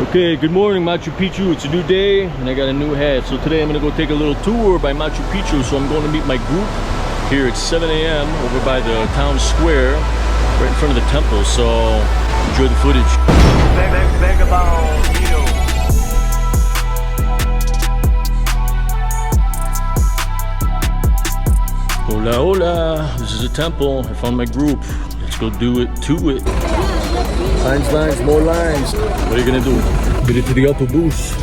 Okay, good morning Machu Picchu. It's a new day and I got a new hat. So today I'm gonna go take a little tour by Machu Picchu. So I'm going to meet my group here at 7 a.m. over by the town square, right in front of the temple. So enjoy the footage. VagaBondVito. Hola, hola. This is a temple. I found my group. Let's go do it to it. Lines, more lines. What are you gonna do? Get it to the autobus.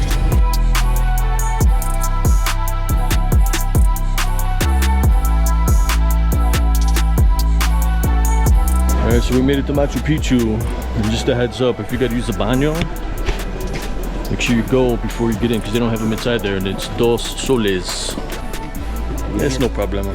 Alright, so we made it to Machu Picchu. And just a heads up, if you gotta use the baño, make sure you go before you get in because they don't have them inside there, and it's 2 soles. That's no problem.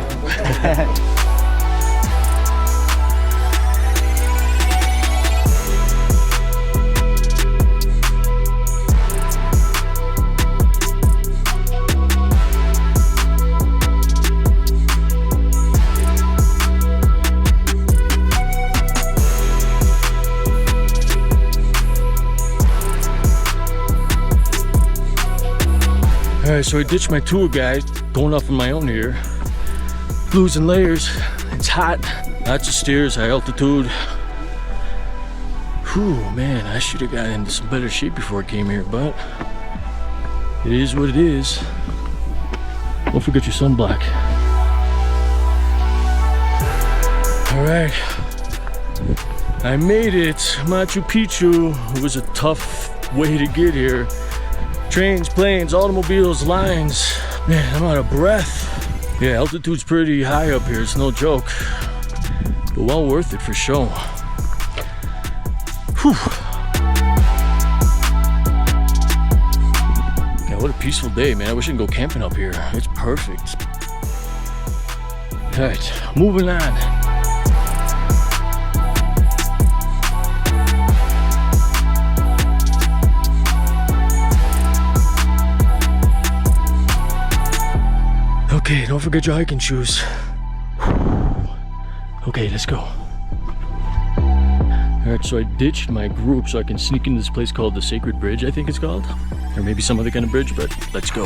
Alright, so I ditched my tour guide, going off on my own here. Blues and layers, it's hot, lots of stairs, high altitude. Whew, man, I should have gotten into some better shape before I came here, but it is what it is. Don't forget your sunblock. Alright, I made it, Machu Picchu. It was a tough way to get here. Trains, planes, automobiles, lines. Man, I'm out of breath. Yeah, altitude's pretty high up here, it's no joke. But well worth it for sure. Whew. Yeah, what a peaceful day, man. I wish I could go camping up here. It's perfect. Alright, moving on. Okay, don't forget your hiking shoes. Okay, let's go. Alright, so I ditched my group so I can sneak into this place called the Sacred Bridge, I think it's called. Or maybe some other kind of bridge, but let's go.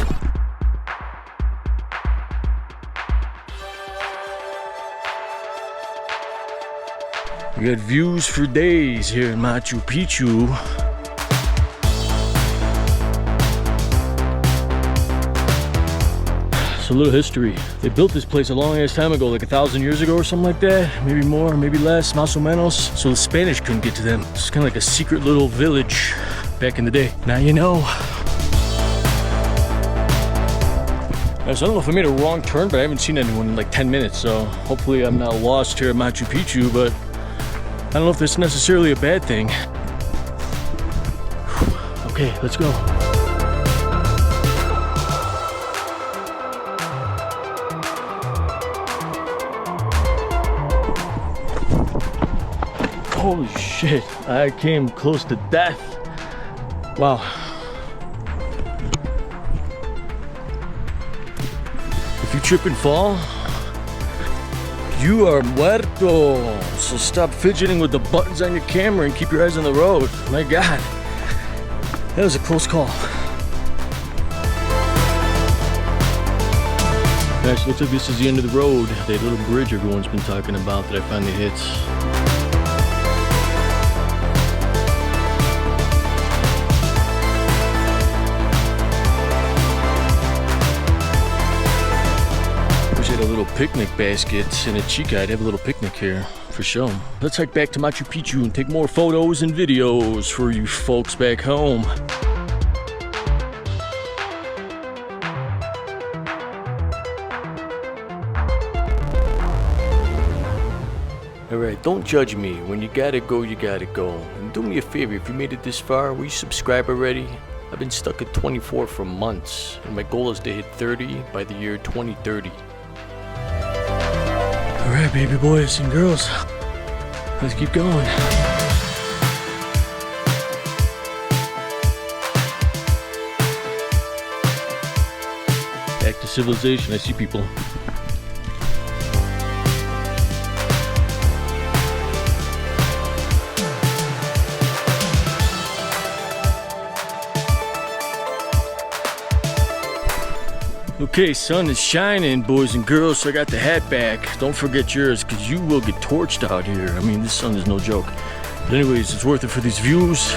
We got views for days here in Machu Picchu. So a little history. They built this place a long ass time ago, like 1,000 years ago or something like that. Maybe more, maybe less, más o menos. So the Spanish couldn't get to them. It's kind of like a secret little village back in the day. Now you know. So I don't know if I made a wrong turn, but I haven't seen anyone in like 10 minutes. So hopefully I'm not lost here at Machu Picchu, but I don't know if that's necessarily a bad thing. Okay, let's go. Holy shit, I came close to death. Wow. If you trip and fall, you are muerto. So stop fidgeting with the buttons on your camera and keep your eyes on the road. My God, that was a close call. Guys, looks like this is the end of the road. That little bridge everyone's been talking about that I finally hit. A little picnic basket and a chica. I'd have a little picnic here for sure. Let's hike back to Machu Picchu and take more photos and videos for you folks back home. Alright, don't judge me. When you gotta go, you gotta go. And do me a favor, if you made it this far, will you subscribe already? I've been stuck at 24 for months, and my goal is to hit 30 by the year 2030. Alright, baby boys and girls, let's keep going. Back to civilization, I see people. Okay, sun is shining, boys and girls, so I got the hat back. Don't forget yours, because you will get torched out here. I mean, this sun is no joke. But anyways, it's worth it for these views.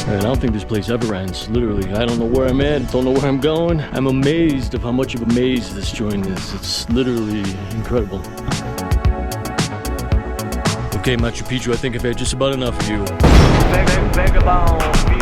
And I don't think this place ever ends, literally. I don't know where I'm at, don't know where I'm going. I'm amazed of how much of a maze this joint is. It's literally incredible. Okay, Machu Picchu, I think I've had just about enough of you. VagaBondVito.